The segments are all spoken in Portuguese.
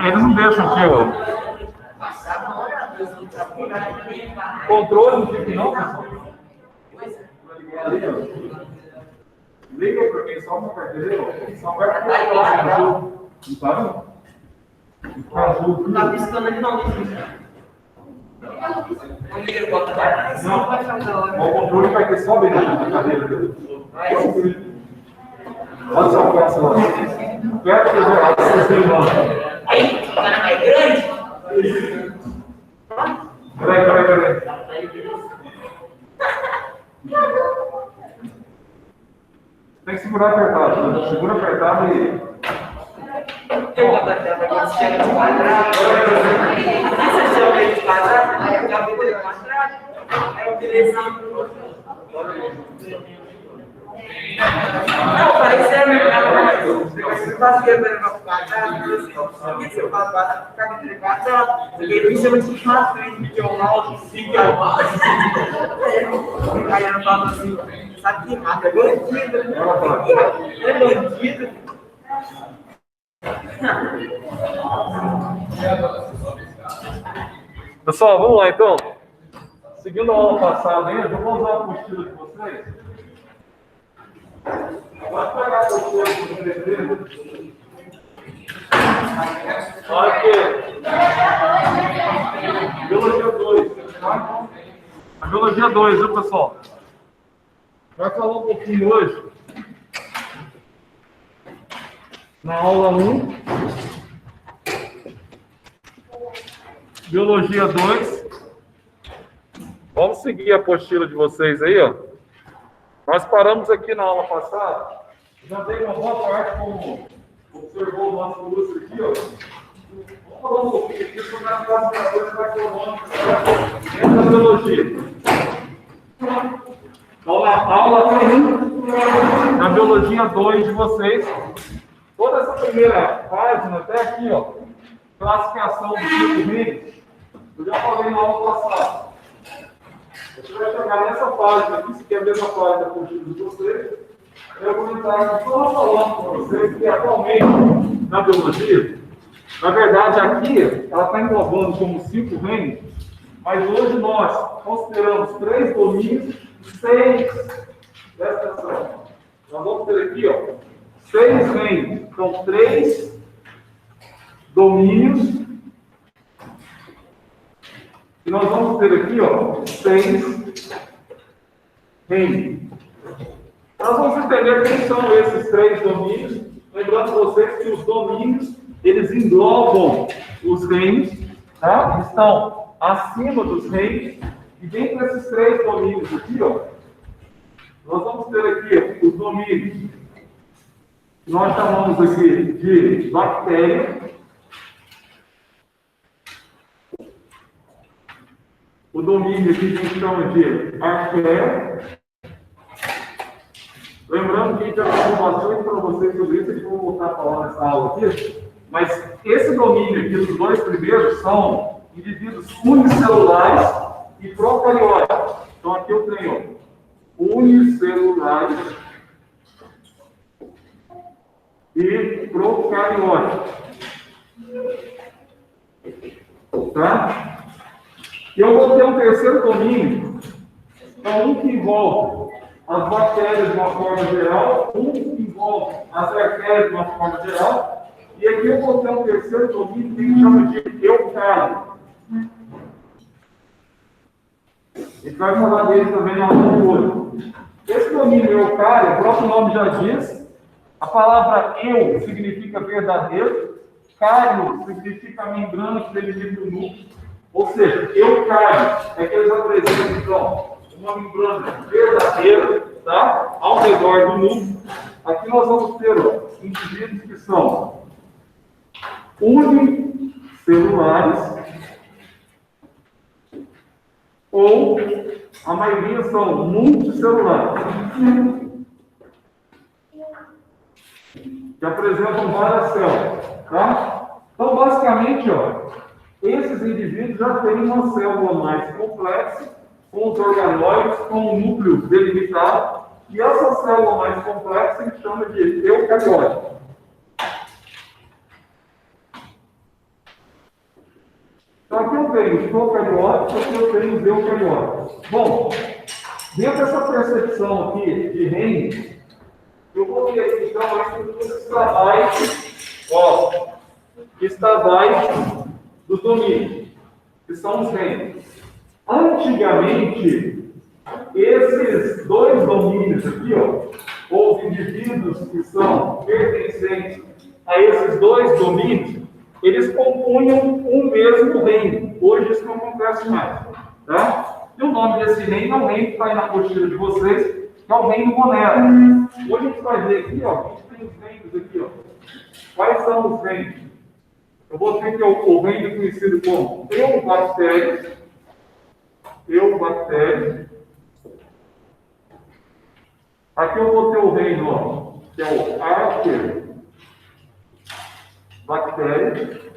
Eles não deixam aqui, ó. Controle não fica não, pessoal. Liga para quem só uma carteira, só vai para azul. Não tá não? Azul. Não tá piscando ali não. Não, o controle vai ter só bem na cadeira dele. Olha só o passo lá. Perto do lado, Aí, o cara mais grande. Peraí. Tem que segurar apertado. Segura apertado e. Eu vou bater a cabeça, chega de quadrado. Você chama de quadrado, aí eu já vou de quadrado. Aí eu virei assim. Não, parecia mesmo. Você faz o que para o quadrado, você faz quadrado, fica entre quadrado. Ele me chama de quadrado, de um mal, de um mal. Aí eu falo assim, sabe que mata? É bandido. É bandido. Pessoal, vamos lá então. Seguindo a aula passada ainda, eu vou usar a apostila de vocês. Pode pegar a apostila de vocês. Olha aqui. Biologia 2. Tá? A biologia 2, viu, pessoal? Vai falar um pouquinho hoje. Na aula 1. Biologia 2. Vamos seguir a apostila de vocês aí, ó. Nós paramos aqui na aula passada. Já dei uma boa parte como observou o nosso curso aqui, ó. Vamos falar um pouquinho aqui sobre as classificações taxonômicas dentro da biologia. Então, na aula 1, na biologia 2 de vocês, toda essa primeira página, até aqui, ó, classificação dos tipos reinos, eu já falei na aula passada. Você vai chegar nessa página aqui, que é a mesma página da apostila de vocês, eu vou entrar aqui só falando com vocês que atualmente, na biologia, na verdade aqui, ela está englobando como 5 reinos, mas hoje nós consideramos 3 domínios e 6, presta atenção, nós vamos ter aqui, ó, 6 reinos, então 3 domínios, e nós vamos ter aqui, ó, 6 reinos. Nós vamos entender quem são esses 3 domínios, lembrando vocês que os domínios, eles englobam os reinos, tá? Estão acima dos reinos, e dentro desses 3 domínios aqui, ó, nós vamos ter aqui os domínios que nós chamamos aqui de bactéria, o domínio aqui a gente chama de arqueia. Lembrando que a gente já falou bastante para vocês sobre isso, a gente vai voltar a falar nessa aula aqui, mas esse domínio aqui, os 2 primeiros, são indivíduos unicelulares e procarióticos. Então aqui eu tenho unicelulares e procarióticos. Tá? E eu vou ter um terceiro domínio, então um que envolve as bactérias de uma forma geral, um que envolve as arqueias de uma forma geral, e aqui eu vou ter um terceiro domínio que a gente chama de eucário. A gente vai falar dele também na aula de hoje. Esse domínio eucário, o próprio nome já diz, a palavra eu significa verdadeiro, cário significa membrana que delimita o núcleo, ou seja, eucário é que eles apresentam, então, uma membrana verdadeira, tá? Ao redor do núcleo. Aqui nós vamos ter indivíduos que são unicelulares ou a maioria são multicelulares, que apresentam várias células, tá? Então, basicamente, ó, esses indivíduos já têm uma célula mais complexa, com os organóides, com um núcleo delimitado, e essa célula mais complexa a gente chama de eucariótico. Então, aqui eu tenho os procarióticos, aqui eu tenho os eucarióticos. Bom, dentro dessa percepção aqui de reino, eu vou ter aqui, então, a estrutura que está abaixo, ó, que está abaixo dos domínios, que são os reinos. Antigamente, esses dois domínios aqui, ó, ou indivíduos que são pertencentes a esses dois domínios, eles compunham um mesmo reino. Hoje isso não acontece mais, tá? E o nome desse reino é o reino que está aí na apostila de vocês, que é o reino monero. Hoje a gente vai ver aqui, ó, a gente tem os reinos aqui, ó. Quais são os reinos? Eu vou ter que o reino conhecido como eubactérios. Aqui eu vou ter o reino, ó, que é o arqueobactério.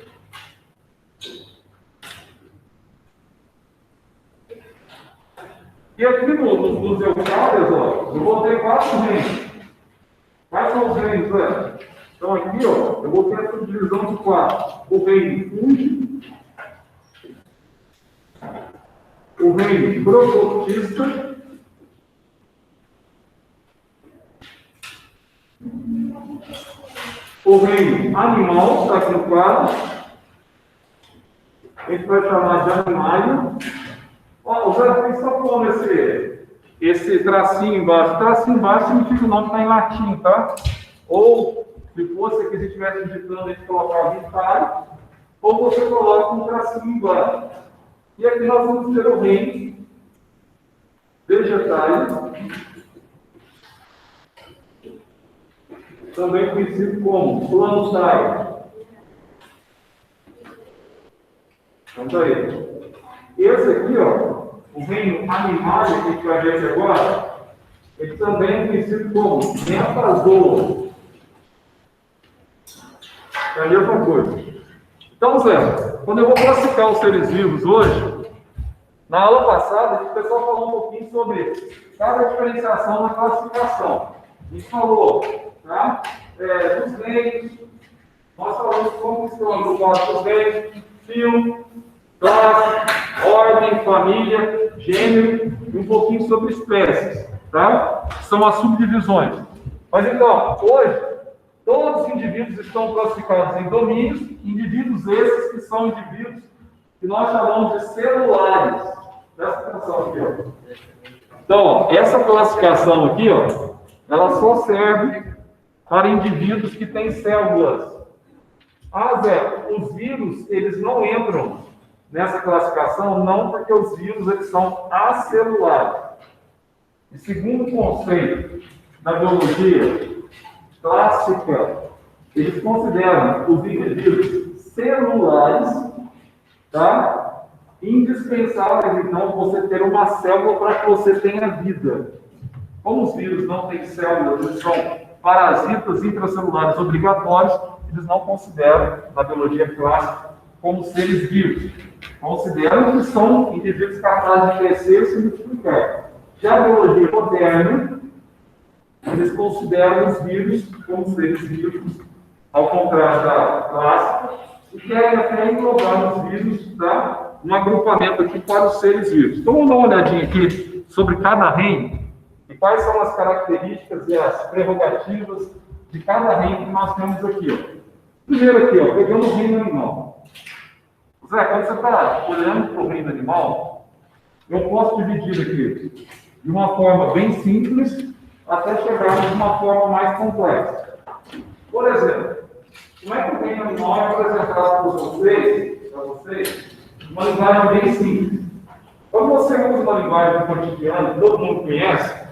E aqui nos eucários, ó, eu vou ter 4 reinos. Quais são os reinos, né? Então aqui, ó, eu vou ter essa divisão de 4. O reino fúngico, o reino proprotista, o reino animal, está aqui no quadro. A gente vai chamar de animário. Ó, o Zé Luiz está pondo esse tracinho embaixo. Tracinho embaixo significa o nome que está em latim, tá? Ou, se fosse aqui, se estivesse digitando, a gente colocava vitário, ou você coloca um tracinho embaixo. E aqui nós vamos ter o reino vegetais, também conhecido como planutário. Então, aí. Esse aqui, ó, o reino animal que a gente vai ver aqui agora, ele também é conhecido como metazoa. É a mesma coisa. Então, Zé, quando eu vou classificar os seres vivos hoje, na aula passada, o pessoal falou um pouquinho sobre cada diferenciação na classificação. A gente falou, tá? Dos reinos, nós falamos como estão agrupados os reinos, fio, classe, ordem, família, gênero e um pouquinho sobre espécies, tá? São as subdivisões. Mas então, hoje, todos os indivíduos estão classificados em domínios, indivíduos esses que são indivíduos que nós chamamos de celulares. Presta atenção aqui, ó. Então, ó, essa classificação aqui, ó, ela só serve para indivíduos que têm células. Ah, Zé, os vírus, eles não entram nessa classificação, não, porque os vírus, eles são acelulares. E segundo o conceito da biologia clássica, eles consideram os indivíduos celulares, tá? Indispensáveis, então, você ter uma célula para que você tenha vida. Como os vírus não têm células, eles são parasitas intracelulares obrigatórios, eles não consideram, na biologia clássica, como seres vivos. Consideram que são indivíduos capazes de crescer e se multiplicar. Já a biologia moderna, eles consideram os vírus como seres vivos, ao contrário da clássica, e querem até englobar os vírus, tá? Um agrupamento aqui para os seres vivos. Então, vamos dar uma olhadinha aqui sobre cada reino e quais são as características e as prerrogativas de cada reino que nós temos aqui, ó. Primeiro aqui, ó, pegando o reino animal. Zé, quando você está olhando para o reino animal, eu posso dividir aqui de uma forma bem simples até chegarmos de uma forma mais complexa. Por exemplo, como é que o reino animal é apresentado para vocês, uma linguagem bem simples. Quando você usa uma linguagem cotidiana, que todo mundo conhece,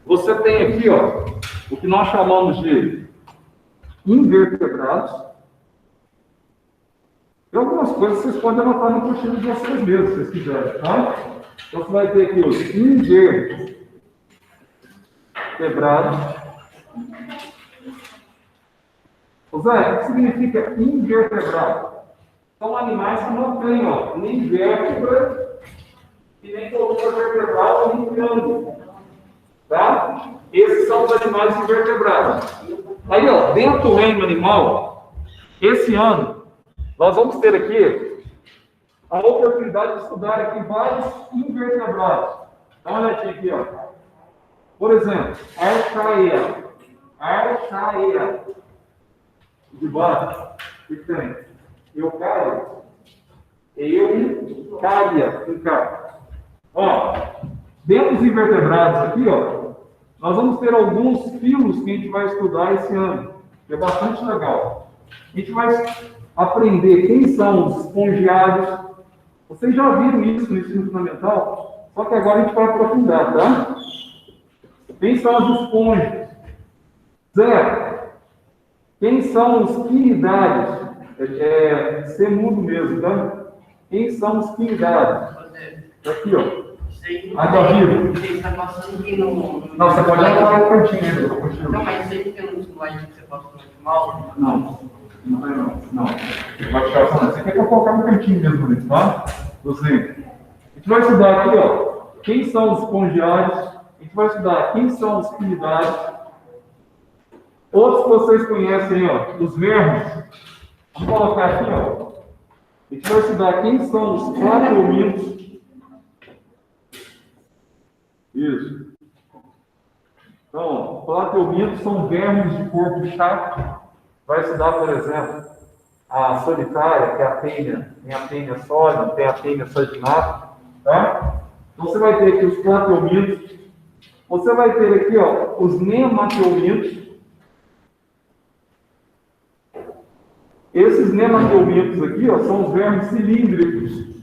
você tem aqui, ó, o que nós chamamos de invertebrados. E algumas coisas vocês podem anotar no apostila de vocês mesmos, se vocês quiserem, tá? Então você vai ter aqui os invertebrados. Zé, o que significa invertebrado? São animais que não têm, ó, nem vértebra e nem coluna vertebral, nem crânio. Tá? Esses são os animais invertebrados. Aí, ó, dentro do reino animal, esse ano, nós vamos ter aqui a oportunidade de estudar aqui vários invertebrados. Dá uma olhadinha aqui, ó. Por exemplo, archaea. Archaea. De baixo, o que tem? Eucária. Eucária. Ó, dentro dos invertebrados aqui, ó, nós vamos ter alguns filos que a gente vai estudar esse ano. Que é bastante legal. A gente vai aprender quem são os espongiários. Vocês já viram isso no ensino fundamental, só que agora a gente vai aprofundar, tá? Quem são as esponjas? Zé, quem são os quinidários? Ser mudo mesmo, tá? Quem são os quinidários? Aqui, ó. Aqui, ó, vivo. Você está passando aqui no... Não, você pode olhar no cantinho. Não, mas isso aí que eu não slide que você passou no final. Não. Não vai não. Não. Vai ficar só. Você quer que eu colocar no cantinho mesmo ali, tá? Você. A gente vai estudar aqui, ó. Quem são os espongiários? A gente vai estudar quem são os quinidários. Outros que vocês conhecem, ó, os vermes. Vamos colocar aqui, ó. A gente vai estudar quem são os plateumintos. Isso. Então, plateumintos são vermes de corpo chato. Vai estudar, por exemplo, a solitária, que é a tênia. Tem a tênia sólida, tem a tênia saginata. Tá? Então, você vai ter aqui os plateumintos. Você vai ter aqui, ó, os nemateumintos. Esses nemateumintos aqui, ó, são os vermes cilíndricos.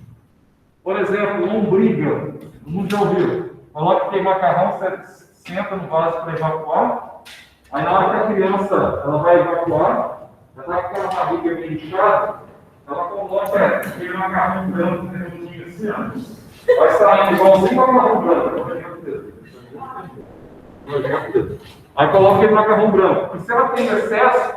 Por exemplo, lombriga. Não já ouviu? Coloca aqui macarrão, você senta no vaso para evacuar. Aí na hora que a criança ela vai evacuar, já está com aquela barriga meio inchada, ela coloca aquele macarrão branco redondinho assim, ó. Vai saindo igualzinho macarrão branco. Aí coloca aquele macarrão branco. E se ela tem excesso,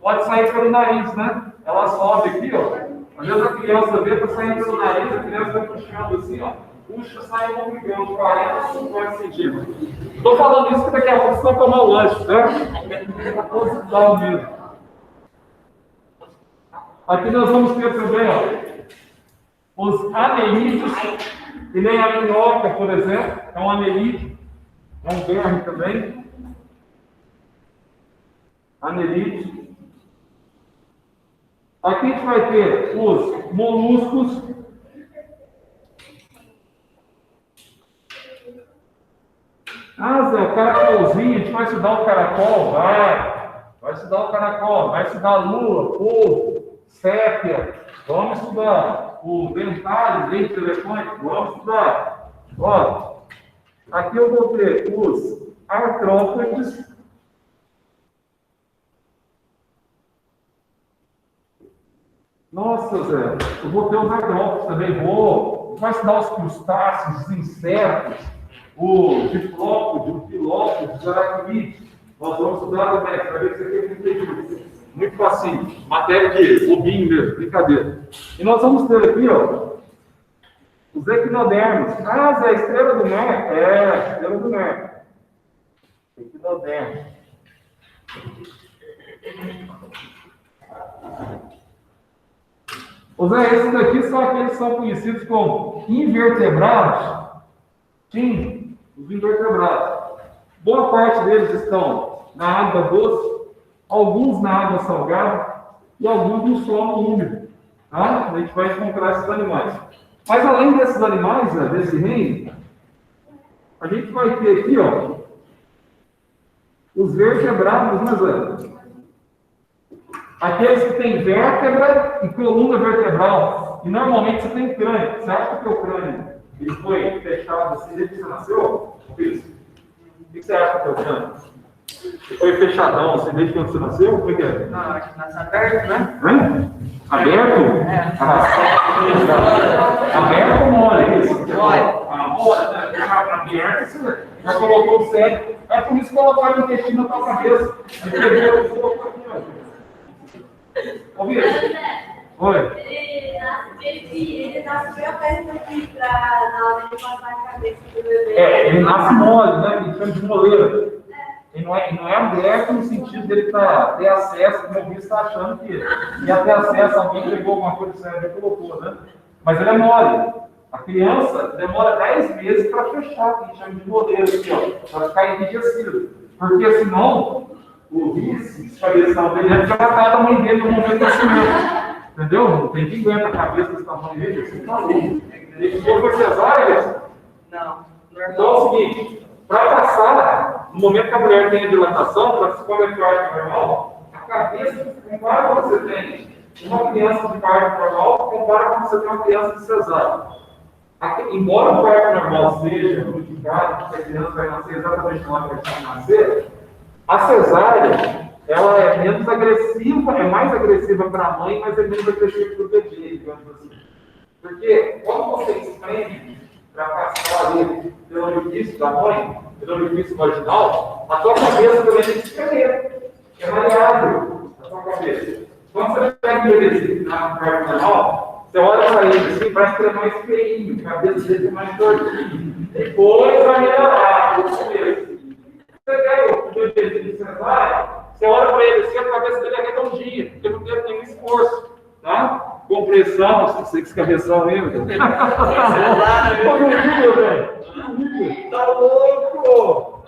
pode sair pelo nariz, né? Ela sobe aqui, ó. Às vezes a criança vê, está saindo pelo nariz, a criança vai puxando assim, ó. Puxa, sai um milhão de 40, 50 centímetros. Estou falando isso porque daqui a pouco vocês vão tomar o lanche, certo? Está posital mesmo. Aqui nós vamos ter também, ó, os anelídeos, que nem a minhoca, por exemplo, é um anelídeo, é um verme também. Anelídeo. Aqui a gente vai ter os moluscos. Ah, Zé, o caracolzinho, a gente vai estudar o caracol? Vai estudar o caracol, vai estudar a lua, polvo, sépia, vamos estudar o dentário, dente telefônico, vamos estudar. Ó, aqui eu vou ter os artrópodes. Nossa, Zé, eu vou ter os artrópodes também, vai estudar os crustáceos, os insetos, o diflópode, o filópode, os aracnídeos. Nós vamos estudar também, para ver se você tem muito facinho. Matéria de bobinho mesmo, brincadeira. E nós vamos ter aqui, ó, os equinodermos. Ah, Zé, a estrela do mar? É, estrela do mar. Equinodermos. Zé, esses daqui são aqueles que são conhecidos como invertebrados. Sim, os invertebrados. Boa parte deles estão na água doce, alguns na água salgada e alguns no solo úmido. Tá? A gente vai encontrar esses animais. Mas além desses animais, né, desse reino, a gente vai ter aqui, ó, os vertebrados, né, Zé? Aqueles que têm vértebra e coluna vertebral. E normalmente você tem crânio. Você acha que o crânio ele foi fechado assim desde que você nasceu? Isso. O que você acha que é o crânio? Ele foi fechadão assim desde que você nasceu? Como é que é? Não, acho que nasce aberto, né? Hã? Aberto? É. Aberto ou mole? Isso. Mole. Ah, mora, né? Aberta, você já colocou o cérebro. É por isso que colocaram o intestino na tua cabeça. Ô, Vitor. Oi. Ele nasce bem perto aqui na hora de passar a cabeça do bebê. Ele nasce mole, né? Ele chama de moleira. Ele não é aberto no sentido dele ter acesso, como o Vitor está achando que ia ter acesso, alguém pegou alguma coisa do cérebro e colocou, né? Mas ele é mole. A criança demora 10 meses para fechar, que a gente chama de moleira aqui, ó, para ficar enrijecido. Porque senão, o descabeção dele é tratado a mãe dele no momento do nascimento. Entendeu? Não tem que aguenta a cabeça desse tamanho dele, assim, tá louco. Ele foi cesárea? Não. Então é o seguinte, para passar, no momento que a mulher tem a dilatação, para se comer parto normal, a cabeça, compara quando você tem uma criança de parto normal, compara quando você tem uma criança de cesárea. Embora o parto normal seja modificado, que a criança vai nascer exatamente na hora que ela vai nascer, a cesárea, ela é menos agressiva, é mais agressiva para a mãe, mas é menos agressiva para o bebê, digamos assim. Porque quando você espreme para passar ali pelo orifício da mãe, pelo orifício vaginal, a tua cabeça também tem que espremer. É maleável a tua cabeça. Quando você pega o bebê na parte normal, você olha para ele assim, parece que ele é mais feinho, a cabeça dele é mais tortinho. Depois vai melhorar, isso mesmo. Você pega o bebê de cesárea, você olha para ele assim, a cabeça dele é redondinha, porque não tem nenhum esforço, tá? Compressão, não sei que cabeção ainda. Olha o vídeo, velho. Tá louco!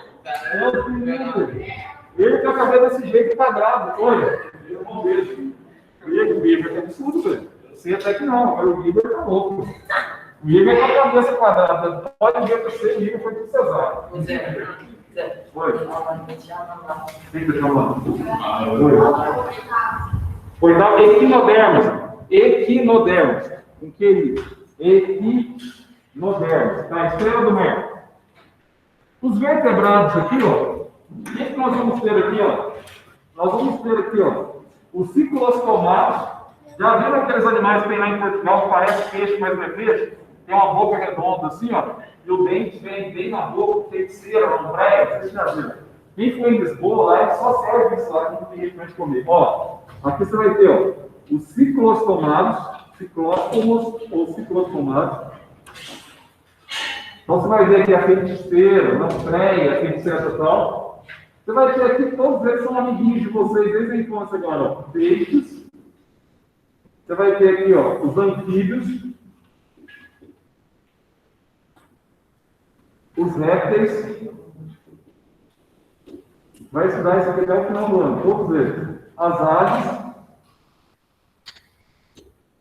Olha o vídeo. Ele com a cabeça desse jeito quadrado, olha. Eu não vejo. O Bieber é absurdo, velho. Você até que não, mas o Bieber tá louco. O Bieber com a cabeça quadrada. Pode ver pra você, o Bieber foi pro cesárea. Foi. Quem tá chamando? Foi da equinodermos. Equinodermos. Com que isso? Equinodermos. Tá, estrela do mar. Os vertebrados aqui, ó. O que nós vamos ter aqui, ó? Nós vamos ter aqui, ó, os ciclostomatos. Já viram aqueles animais que tem lá em Portugal que parece peixe, mas não é peixe? Tem uma boca redonda assim, ó, e o dente vem bem na boca, tem cera na praia. Vocês já viram? Quem foi em Lisboa lá, só serve isso lá, que não tem jeito pra gente comer. Ó, aqui você vai ter, ó, os ciclostomatos, ciclóstomos ou ciclostomatos. Então você vai ver aqui a feiticeira, lampreia, a feiticeira total. Você vai ter aqui, todos eles são amiguinhos de vocês desde a infância agora, ó. Peixes. Você vai ter aqui, ó, os anfíbios. Os répteis. Vai estudar isso aqui até o final do ano, todos eles. As aves.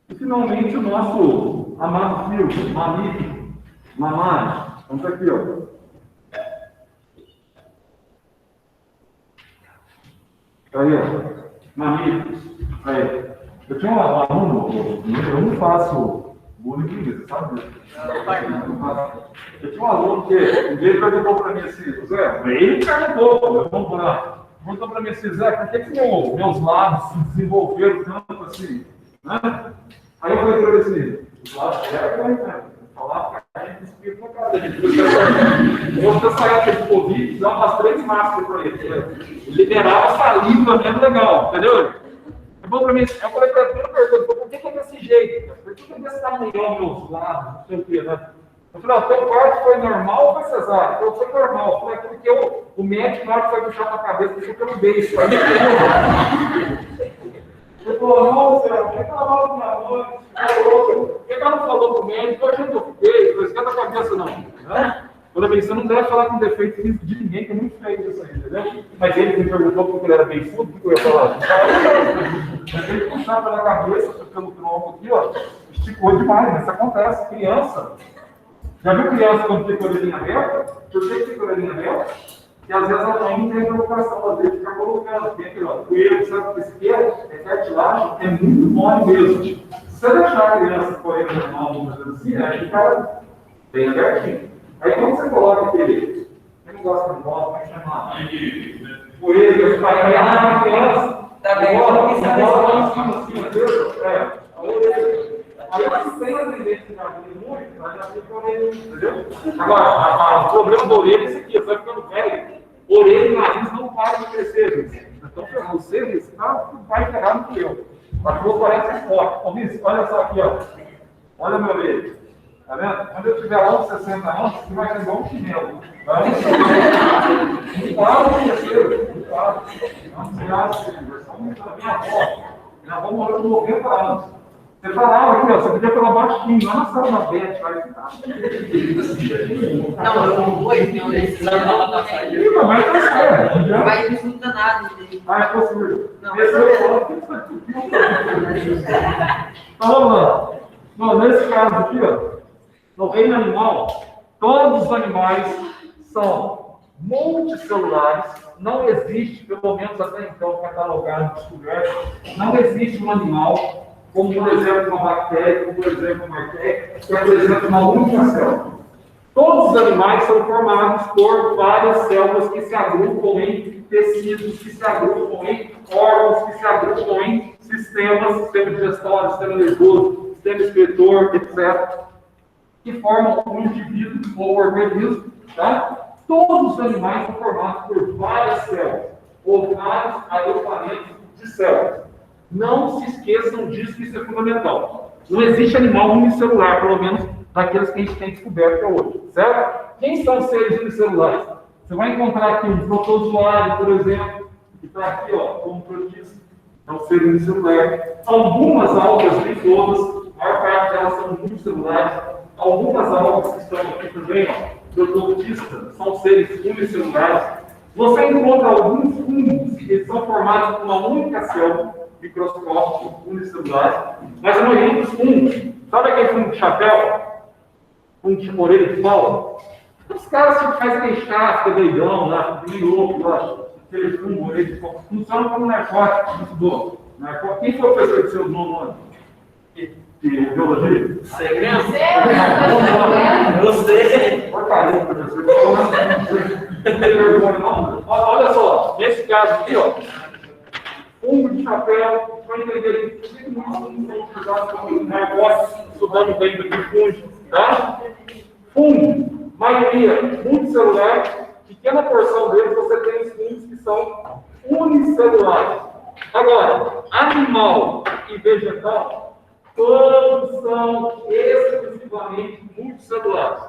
E finalmente o nosso amado filho, mamífero, mamário. Vamos aqui, ó. Aí, ó, mamíferos. Aí. Eu tinha um aluno, eu não faço bullying, você sabe disso? Eu tinha um aluno que um dia ele perguntou para mim assim, Zé, ele perguntou para mim assim, Zé, por que meus lábios se desenvolveram tanto assim? Né? Aí eu falei para ele assim, os lábios eram, né? Falar para a gente explica na cara dele. Eu vou sair de Covid, dar umas 3 máscaras para ele. Liberava saliva mesmo legal, entendeu? É bom para mim, eu falei para ele, perguntou, por que é desse jeito? Por que é desse tamanhão meus lados? Não sei o quê, né? Eu falei, o teu parto foi normal ou foi cesárea? Eu falei, foi normal. Eu falei, porque o médico, na hora que foi puxar na cabeça, deixou pelo beijo. Ele falou, nossa, por que ela falou com minha mãe? Por que ela não falou com o médico? Eu achei que eu fiquei, não esquenta a cabeça, não. Né? Quando eu falei, você não deve falar com defeito físico de ninguém, que é muito feio isso aí, entendeu? Mas ele me perguntou porque ele era bem fundo, o que eu ia falar? Mas ele puxava na cabeça, pelo tronco aqui, ó, esticou demais, isso acontece. Criança, já viu criança quando fica a orelhinha aberta? Por que fica a orelhinha aberta? Porque às vezes ela não tem provocação, às vezes fica colocando, tem aqui, ó, o erro, sabe? Esse aqui é cartilagem, é muito mole mesmo. Se você deixar a criança correndo normal, vamos dizer assim, aí fica bem abertinho. Aí quando você coloca aquele negócio de bola, vai chamar coelho, os pais, a criança, tá bem, bola em cima assim, entendeu? A orelha. Aí você tem a tendência de abrir muito, mas já fica orelha, entendeu? Agora, o problema da orelha é esse aqui, você vai ficando velho. Orelha e nariz não param de crescer, gente. Então, para você, esse cara vai pegar no que eu. A tua parece forte. Ô, Vinícius, olha só aqui, ó. Olha meu orelha. Tá vendo? Quando eu tiver lá uns 60 anos, você vai ser igual um chinelo. Tá? Claro, claro. Não se acha, versão muito da minha avó. Já vou morrer com 90 anos. Você falava aqui, ó, você podia falar baixinho, lá na sala da Beth, vai ficar. Não, eu não vou, então, esse não tá saindo. Ih, mas tá certo. Mas não escuta nada, entendeu? Ah, é possível. Não, Esse eu falo que isso aqui. Então vamos lá. Bom, nesse caso aqui, ó, no reino animal, todos os animais são multicelulares. Não existe, pelo menos até então, catalogado, descoberto, não existe um animal, como por exemplo uma bactéria, como por exemplo uma arqueia, que apresenta uma única célula. Todos os animais são formados por várias células que se agrupam em tecidos, que se agrupam em órgãos, que se agrupam em sistemas, sistema digestório, sistema nervoso, sistema excretor, etc., que formam um indivíduo ou organismo, tá? Todos os animais são formados por várias células, ou vários agrupamentos de células. Não se esqueçam disso, que isso é fundamental. Não existe animal unicelular, pelo menos daqueles que a gente tem descoberto até hoje, certo? Quem são os seres unicelulares? Você vai encontrar aqui um protozoário, por exemplo, que está aqui, ó, como protista, é um ser unicelular. Algumas algas, nem todas, a maior parte delas são unicelulares. Algumas algas que estão aqui também, ó, prototistas, são seres unicelulares. Você encontra alguns fungos que são formados por uma única célula, microscópico, unicelular, mas a maioria dos fungos, sabe aquele fungo de chapéu? Fungo de orelha de pau? Os caras que fazem aquele casca, doidão lá, bem louco lá, aquele fungo, orelha de pau, funciona como narcótico, muito bom. Quem foi o professor do seu nono? De biologia? Segredo? Você. Porcaria, professor. Não tem vergonha, não. Olha só, nesse caso aqui, ó. Fungo de chapéu, para entender que muitos fungos são utilizados como narcóticos, estudando bem do que fungo, tá? Fungo, maioria multicelular, pequena porção deles você tem os fungos que são unicelulares. Agora, animal e vegetal, todos são exclusivamente multicelulares.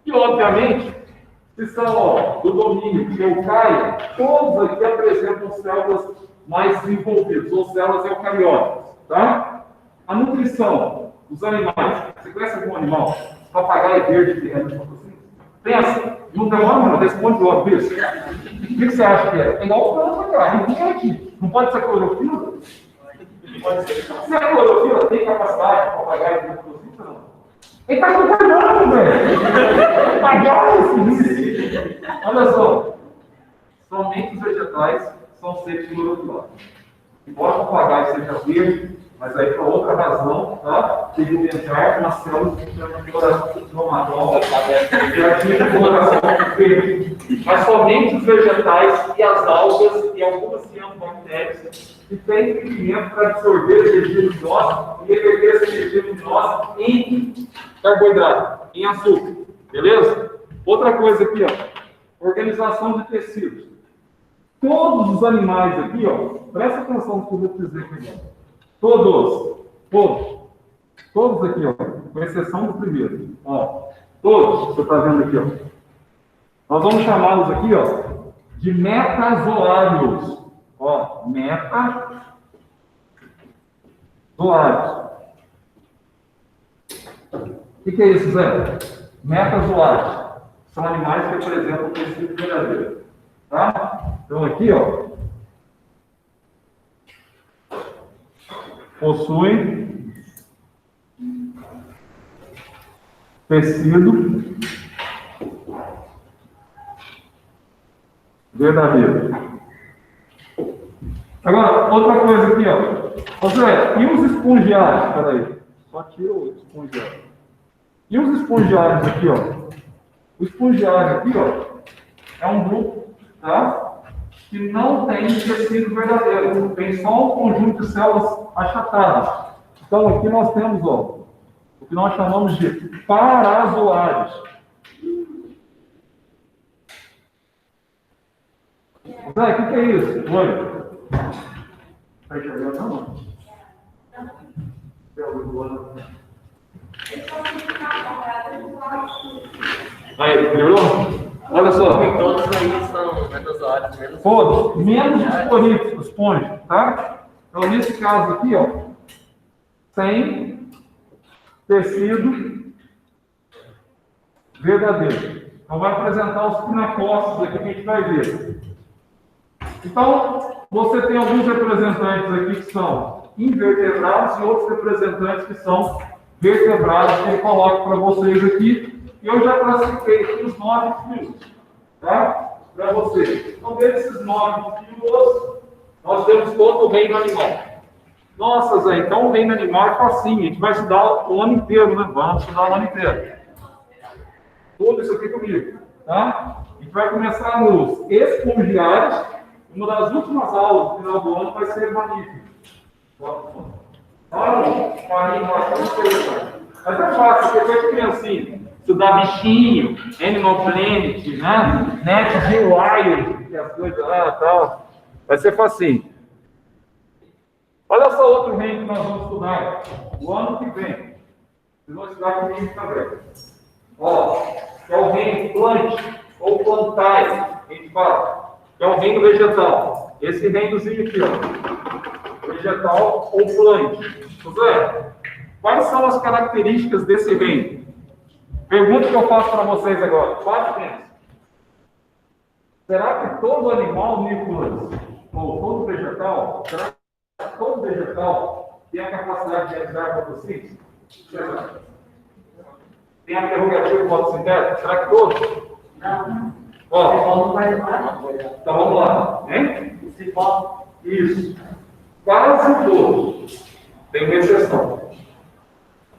E, obviamente, se são do domínio de eucaria, todos aqui apresentam células mais desenvolvidas, ou células eucarióticas, tá? A nutrição dos animais. Você conhece algum animal? Papagaio verde, pensa, não demora, não, responde logo isso. O que você acha que é? É igual o planta, cara, não tem aqui. Não pode ser clorofila? Pode ser. Se é clorofila, tem capacidade de papagaio de clorofila, não? Ele está concordando, velho. Papagaio, esse. Olha só. Somente os vegetais são seres clorofilados. Embora o papagaio seja verde, mas aí por outra razão, tá? Tem que entrar nas células que chamam de cromatoma, e aqui a coloração verde. Mas somente os vegetais e as algas e algumas cianobactérias que têm entendimento para absorver a energia luminosa e reverter essa energia luminosa em carboidrato, em açúcar. Beleza? Outra coisa aqui, ó. Organização de tecidos. Todos os animais aqui, ó, presta atenção no que eu vou dizer aqui, ó. Todos aqui, ó, com exceção do primeiro, ó, todos, você está vendo aqui, ó. Nós vamos chamá-los aqui, ó, de metazoários, ó, metazoários. O que é isso, Zé? Metazoários. São animais que apresentam o tecido verdadeiro, tá? Então aqui, ó, possuem tecido verdadeiro. Agora, outra coisa aqui, ó. José, e os espongiários? Espera aí. Só tira o espongiário. E os espongiários aqui, ó? O espongiário aqui, ó, é um grupo, tá? Que não tem tecido verdadeiro, tem só um conjunto de células achatadas. Então aqui nós temos, ó, o que nós chamamos de parazoários. Zé, o que é isso? Oi. Está enxergando não? Aí, melhorou? Olha só. Todos aí são metazoários, menos Todos, menos os políticos, os pôngios, tá? Então, nesse caso aqui, ó, sem tecido verdadeiro. Então, vai apresentar os pinacócitos aqui que a gente vai ver. Então, você tem alguns representantes aqui que são invertebrados e outros representantes que são vertebrados, que eu coloco para vocês aqui. E eu já classifiquei aqui os 9 fios, tá? Para vocês. Então, desses 9 fios, nós temos todo o reino animal. Nossa, Zé, então o reino animal é facinho. A gente vai estudar o ano inteiro, né? Vamos estudar o ano inteiro. Tudo isso aqui comigo, tá? A gente vai começar nos espongiários. Uma das últimas aulas do final do ano vai ser mamífero. Olha, mas é fácil, porque foi criancinha. Estudar bichinho, Animal Planet, né? Net Wild, que as coisas lá e tal. Vai ser facinho. Olha só outro reino que nós vamos estudar o ano que vem. Vocês vão estudar comigo também. Ó, que é o reino plant ou plantais, a gente fala. Que é o reino vegetal. Esse reinozinho aqui, ó. Vegetal ou plant. José, quais são as características desse reino? Pergunta que eu faço para vocês agora. 4 tempos. Será que todo animal nicolas, ou todo vegetal, será que todo vegetal tem a capacidade de realizar fotossíntese? Tem a prerrogativa fotossintética? Será que todos? Não. Ó, então vamos lá. Hein? Isso. Quase todos. Tem uma exceção.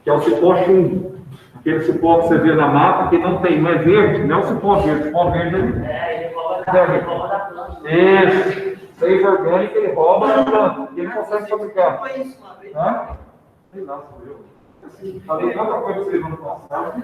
Que é o cipó chumbo. Aquele cipó que você vê na mata, que não tem, não é verde, não é o cipó verde. O cipó verde Ele rouba da planta. isso. Seiva orgânica, ele rouba da planta. E ele consegue fabricar. Hã? Sei lá, sou eu. Falei tanta coisa para vocês no passado.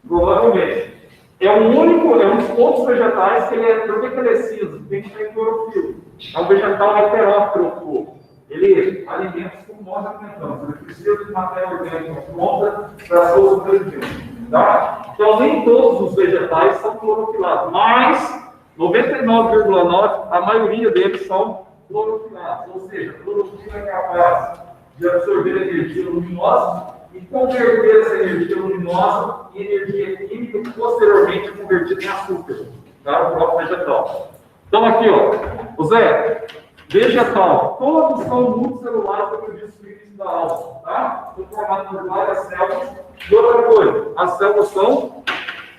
Provavelmente. É um dos poucos vegetais que ele é. Por que ele é cinza? Porque ele tem clorofila. É um vegetal heterótrofo. Ele alimenta como nós alimentamos. Ele precisa de matéria orgânica pronta para a sua sobrevivência. Tá? Então, nem todos os vegetais são clorofilados, mas 99,9%, a maioria deles são clorofilados. Ou seja, a clorofila é capaz de absorver energia luminosa e converter essa energia luminosa em energia química que posteriormente é convertida em açúcar, tá? O próprio vegetal. Então aqui, ó, o Zé, vegetal, todos são multicelulares, como eu disse no início da aula, tá? São formados por várias células. E outra coisa, as células são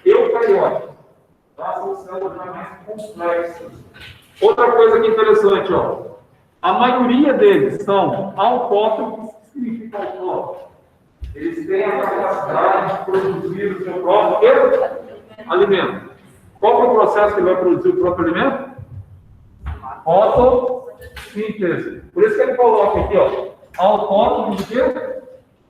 eucarióticas, tá? São células já mais complexas. Outra coisa que é interessante, ó, a maioria deles são autótrofos. O que significa autótrofo? Eles têm a capacidade de produzir o seu próprio alimento. Qual é o processo que vai produzir o próprio alimento? Fotossíntese. Por isso que ele coloca aqui, ó, autótropo de quê?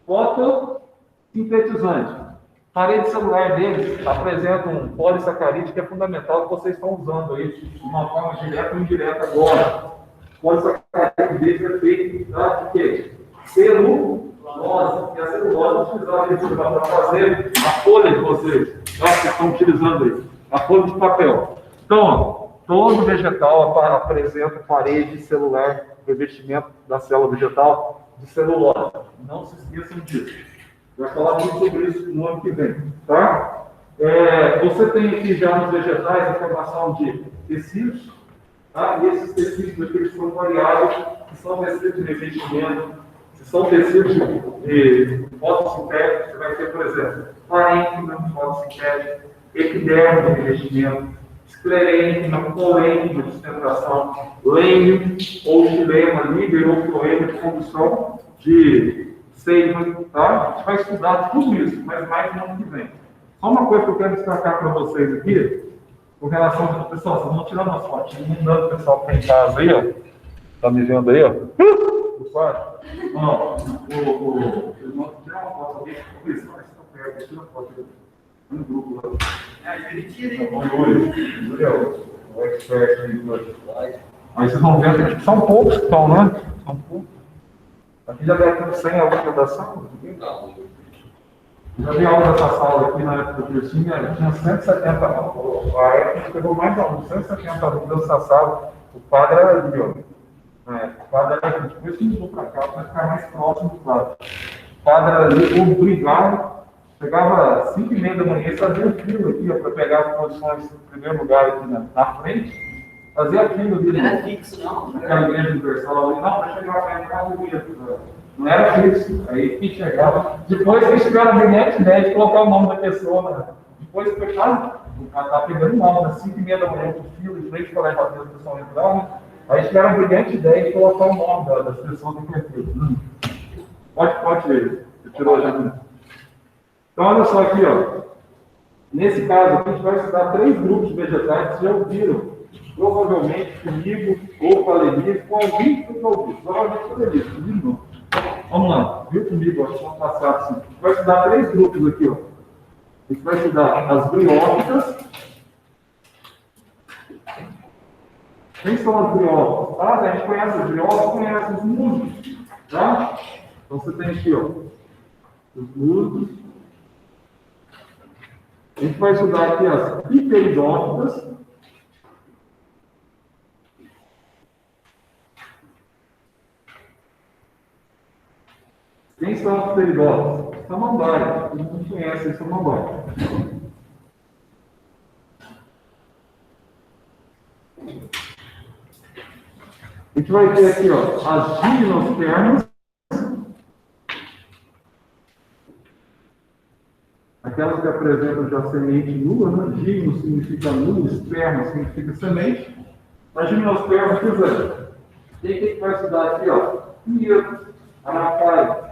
Fotossintetizante. A parede celular deles apresenta um polissacarídeo que é fundamental que vocês estão usando aí de uma forma direta ou indireta agora. O polissacarídeo deles é feito de quê? Celulose. E a celulose utilizada para fazer a folha de vocês. Nós que estão utilizando aí. A folha de papel. Então, ó, todo vegetal apresenta parede celular, revestimento da célula vegetal de celulose. Não se esqueçam disso. Vai falar muito sobre isso no ano que vem. Tá? Você tem aqui já nos vegetais a formação de tecidos. Tá? E esses tecidos aqui eles são variados, que são tecidos de revestimento. Se são tecidos de fotossintéticos, você vai ter, por exemplo, parênquima fotossintético, epiderme de revestimento, esclerênquima, colênquima de sustentação, lênio ou xilema, líder ou floema de condução de seiva, tá? A gente vai estudar tudo isso, mas mais no ano que vem. Só uma coisa que eu quero destacar para vocês aqui, com relação ao pessoal, vocês vão tirar umas fotinhas, mandando o pessoal que está em casa aí, ó. Tá me vendo aí, ó? o quadro? Ó, eu vou tirar uma foto aqui, por isso, mas está perto, tira a foto aqui. No grupo lá. Oi, o expert aí. Aí vocês vão ver que são poucos que estão, né? São poucos. Aqui já deve ter 100 alunos da sala. Já vi aula dessa sala aqui na época que eu tinha 170 alunos. A época pegou mais alunos, 170 alunos dessa sala. O quadro era ali, ó. O quadro era aqui. Depois que mudou para cá, para ficar mais próximo do quadro. O quadro era ali, obrigado. Chegava 5h30 da manhã, fazia fila aqui, para pegar as posições no primeiro lugar aqui na frente. Fazia fila ali. Não era fixo, não? Naquela igreja universal ali. Não, para chegar para entrar no mesmo. Não era fixo. Aí que chegava. Depois que chegaram na brilhante ideia de colocar o nome da pessoa, né? Depois foi quase. O cara tá pegando o nome, às 5h30 da manhã, com fila, em frente para lá, para o pessoal entrar, né? Aí tiveram a brilhante ideia de colocar o nome das pessoas do perfil. Pode ver. Você tirou já. Então, olha só aqui, ó. Nesse caso aqui, a gente vai estudar 3 grupos vegetais que vocês já ouviram. Provavelmente comigo, ou com a Lenice, com alguém que eu ouvi. Provavelmente com a Lenice, comigo não. Vamos lá, viu comigo? Acho que vamos passar assim. A gente vai estudar 3 grupos aqui, ó. A gente vai estudar as briófitas. Quem são as briófitas? Tá? A gente conhece as briófitas, conhece os musgos. Tá? Então você tem aqui, ó, os musgos. A gente vai estudar aqui as hiperidófitas. Quem são as hiperidófitas? Samambaia. Todo mundo conhece a samambaia. A gente vai ter aqui, ó, as gimnospermas. Aquelas que apresentam já semente nua, né? Gimno significa nulo, esperma significa semente. A gimnosperma, quer dizer, quem que a gente vai estudar aqui, ó? Pinheiro, aracaia.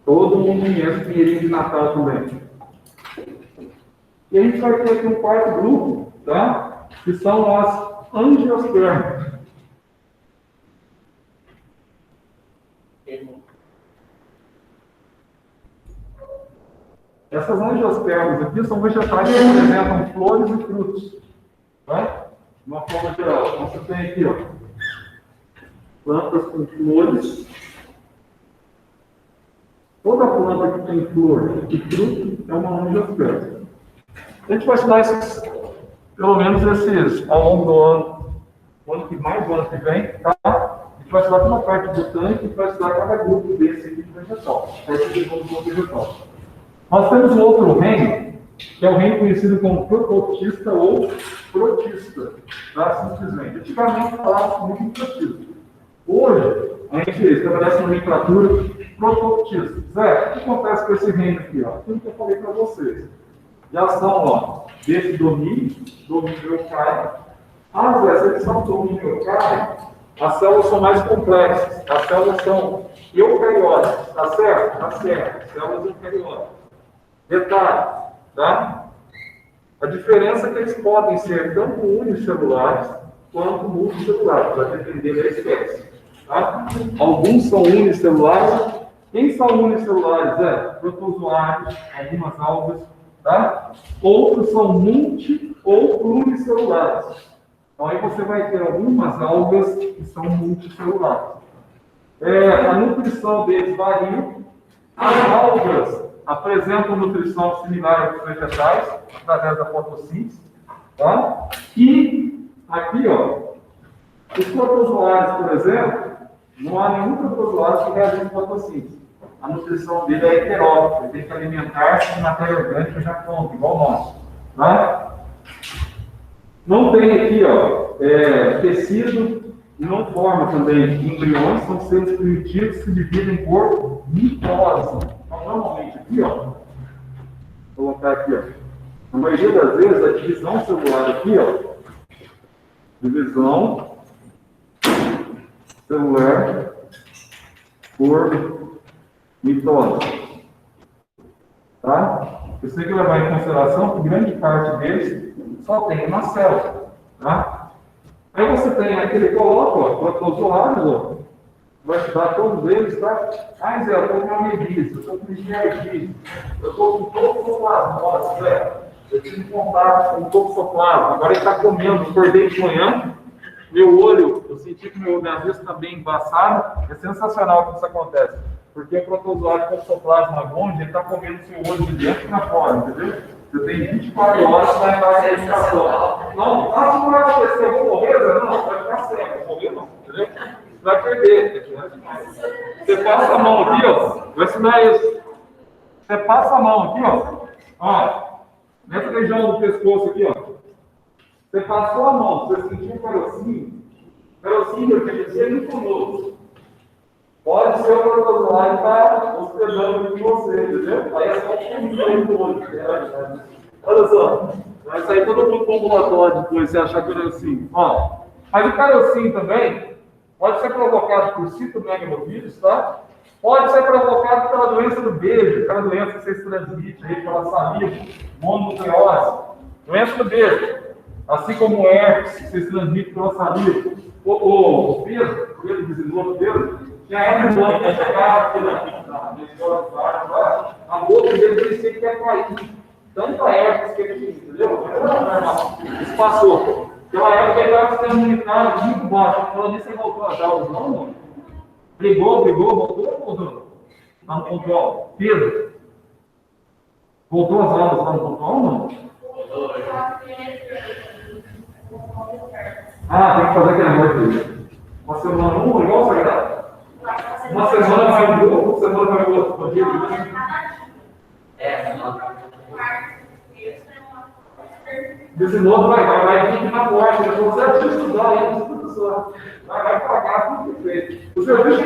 Todo mundo conhece pinheirinho de Natal também. E a gente vai ter aqui um 4º grupo, tá? Que são as angiospermas. Essas angiospermas aqui são vegetais que apresentam flores e frutos. Tá? De uma forma geral. Então você tem aqui, ó, plantas com flores. Toda planta que tem flor e fruto é uma angiosperma. A gente vai estudar esses, pelo menos esses, ao longo do ano. O ano que mais, o ano que vem, tá? A gente vai estudar uma parte botânica e vai estudar cada grupo desse aqui de vegetal. Esse é o grupo vegetal. Nós temos um outro reino, que é o reino conhecido como prototista ou protista, tá? Simplesmente. Antigamente falava muito em protista. Hoje, a gente estabelece uma nomenclatura prototista. Zé, o que acontece com esse reino aqui? Ó? Aquilo que eu falei para vocês. Já são, ó, desse domínio eucárico. Ah, Zé, se eles são domínio eucárico, as células são mais complexas. As células são eucarióticas. Tá certo? Tá certo. Células eucarióticas. Detalhe, tá? A diferença é que eles podem ser tanto unicelulares quanto multicelulares, vai depender da espécie. Tá? Alguns são unicelulares. Quem são unicelulares? Protozoários, algumas algas. Tá? Outros são multi ou pluricelulares. Então aí você vai ter algumas algas que são multicelulares. A nutrição deles varia. As algas apresentam nutrição similar aos vegetais, através da fotossíntese. Tá? E aqui, ó, os protozoários, por exemplo, não há nenhum protozoário que realize fotossíntese. A nutrição dele é heterófica, ele tem que alimentar-se de matéria orgânica já pronta, igual nós. Tá? Não tem aqui, ó, tecido, não forma também embriões, são seres primitivos que se dividem por mitose. Então, normalmente aqui, ó, vou colocar aqui, ó, na maioria das vezes a divisão celular aqui, ó, divisão celular por mitose. Tá? Eu sei que levar em consideração que grande parte deles só tem uma célula. Tá? Aí você tem aquele coloca, ó, protozoários, ó, vai estudar todos eles, tá? Ah, Zé, eu estou com uma revista, eu estou com engenharia, eu estou com toxoplasmose, Zé. Eu tive contato com toxoplasma, agora ele está comendo, acordei de manhã, meu olho, eu senti que minha vista está bem embaçada, é sensacional quando isso acontece, porque o protozoário toxoplasma gondii, ele está comendo seu olho de dentro para fora, entendeu? Você tem 24 horas para entrar na medicação. Não, acho que não vai acontecer, eu vou morrer, Zé? Não, vai ficar cego, vou morrer não, entendeu? Vai perder. Você passa a mão aqui, ó. Vou ensinar isso. Você passa a mão aqui, ó. Nessa região do pescoço aqui, ó. Você passou a mão, você sentiu um carocinho. Carocinho quer dizer muito novo. Pode ser o protozoário que está hospedando aqui em você, entendeu? Aí é só um do olho. Olha só. Vai sair todo mundo com ambulatório depois, você achar carocinho. Ó. Mas o carocinho também pode ser provocado por citomegalovírus, tá? Pode ser provocado pela doença do beijo, aquela doença que vocês transmitem aí pela saliva, mononucleose, doença do beijo. Assim como o herpes, que vocês transmitem pela saliva. O Pedro desenvolveu Pedro, tinha herpes bom, que chegava aqui na escola do ar, a boca dele parecia que ia cair. Tanta herpes que ele tinha, entendeu? Isso passou. Aquela época ele estava sendo imunitário muito baixo. Falando nisso, ele voltou às aulas, não? Brigou, voltou? Lá no pontual. Pedro, voltou às aulas lá no pontual, não? Ah, tem que fazer aquele negócio. Uma semana um, igual o sagrado. Uma semana vai um outro, uma semana vai o outro. Desse novo vai vir na porta, você vai estudar aí, professor. Vai pagar tudo que fez. O seu bicho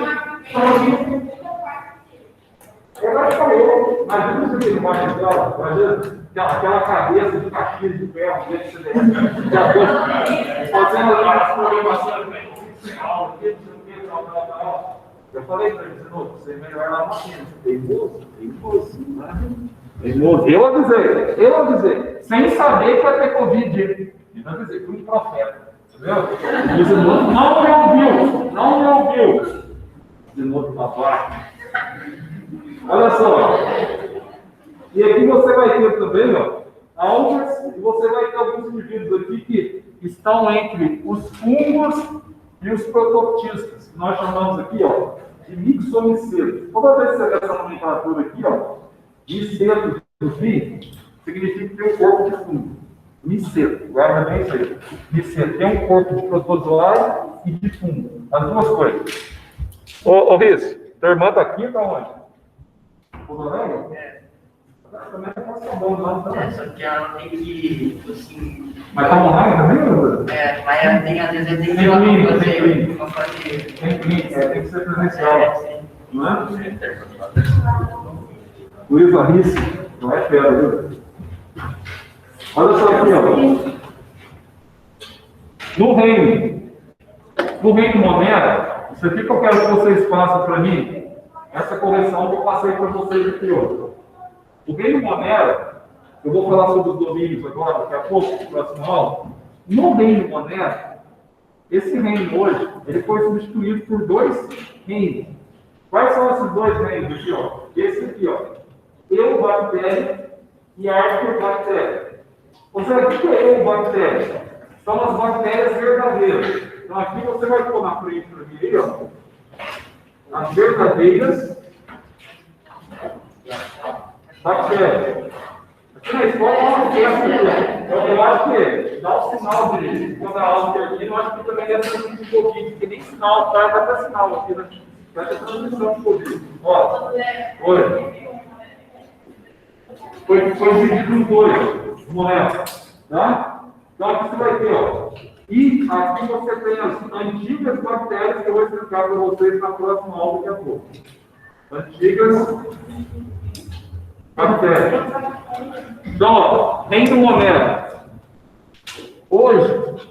ele vai falou, imagina se ele vai dela, imagina aquela cabeça de caixinha de ferro, de CDF, fazendo as programações final, eu falei para ele, você é melhor lá no time, teimoso, né? Eu avisei, sem saber que ia ter Covid. Eu avisei, fui um profeta, entendeu? E o Zenoto não me ouviu. Zenoto papai. Olha só. E aqui você vai ter também, ó, algas, e você vai ter alguns indivíduos aqui que estão entre os fungos e os prototistas, que nós chamamos aqui, ó, de mixomicetos. Toda vez que você vê essa nomenclatura aqui, ó, miceto do fim, significa que tem um corpo de fungo. Miceto, guarda bem isso aí. Miceto tem um corpo de protozoário e de fungo. As duas coisas. Ô Riz, tua irmã tá aqui ou tá onde? O Doranga? É. Também tá bom lá, tá? Só que ela tem que, assim... Mas tá online também, Bruno? É, mas ela tem, às vezes, tem que ir Tem lá clínica, pra fazer. Tem clínica, tem que ser presencial. Sim. Não é? Luiz Arrice, não é fera, viu? Olha só aqui, ó. No reino Monera, isso aqui que eu quero que vocês façam para mim, essa correção que eu passei para vocês aqui hoje. O reino Monera, eu vou falar sobre os domínios agora, daqui a pouco, no próximo aula. No reino Monera, esse reino hoje, ele foi substituído por dois reinos. Quais são esses dois reinos aqui, ó? Esse aqui, ó. Eubactéria e Arqueobactéria. Ou seja, o que é eubactéria? São as bactérias verdadeiras. Então aqui você vai pôr na frente para mim aí, ó. As verdadeiras bactérias. Aqui na escola não tem eu acho que dá o sinal de quando a aula termina, eu acho que também deve ter um pouquinho, porque nem sinal, tá? Vai ter sinal aqui, né? Vai ter transmissão de Covid. Ó, oi. Foi dividido em dois moléculas, tá? Então aqui você vai ter, ó. E aqui você tem as antigas bactérias que eu vou explicar para vocês na próxima aula daqui a pouco. Antigas bactérias. Então, ó, reino Monera. Hoje,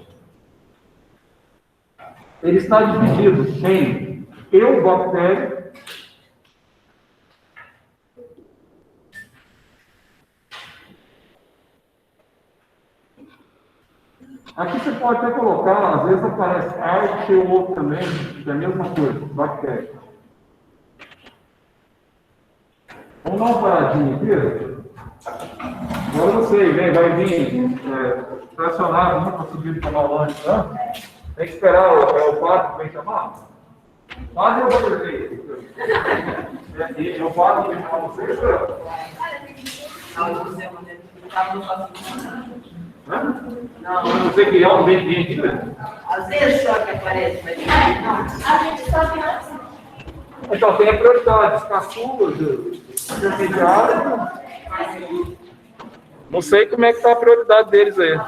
ele está dividido em eubactéria aqui você pode até colocar, às vezes aparece arte ou outro também, que é a mesma coisa, bactéria. Vamos dar uma paradinha aqui. Agora não sei, vai vir tracionado, não conseguiu tomar o lanche, tá? Tem que esperar o padre que vem chamar? Padre eu vou dizer. É o padre que vem chamar vocês? Não, você não faz. Não sei que é um bem aqui, né? Às vezes só que aparece, mas A gente só tem assim. Então tem a prioridade, os caçulas, intermediários. Não sei como é que está a prioridade deles aí.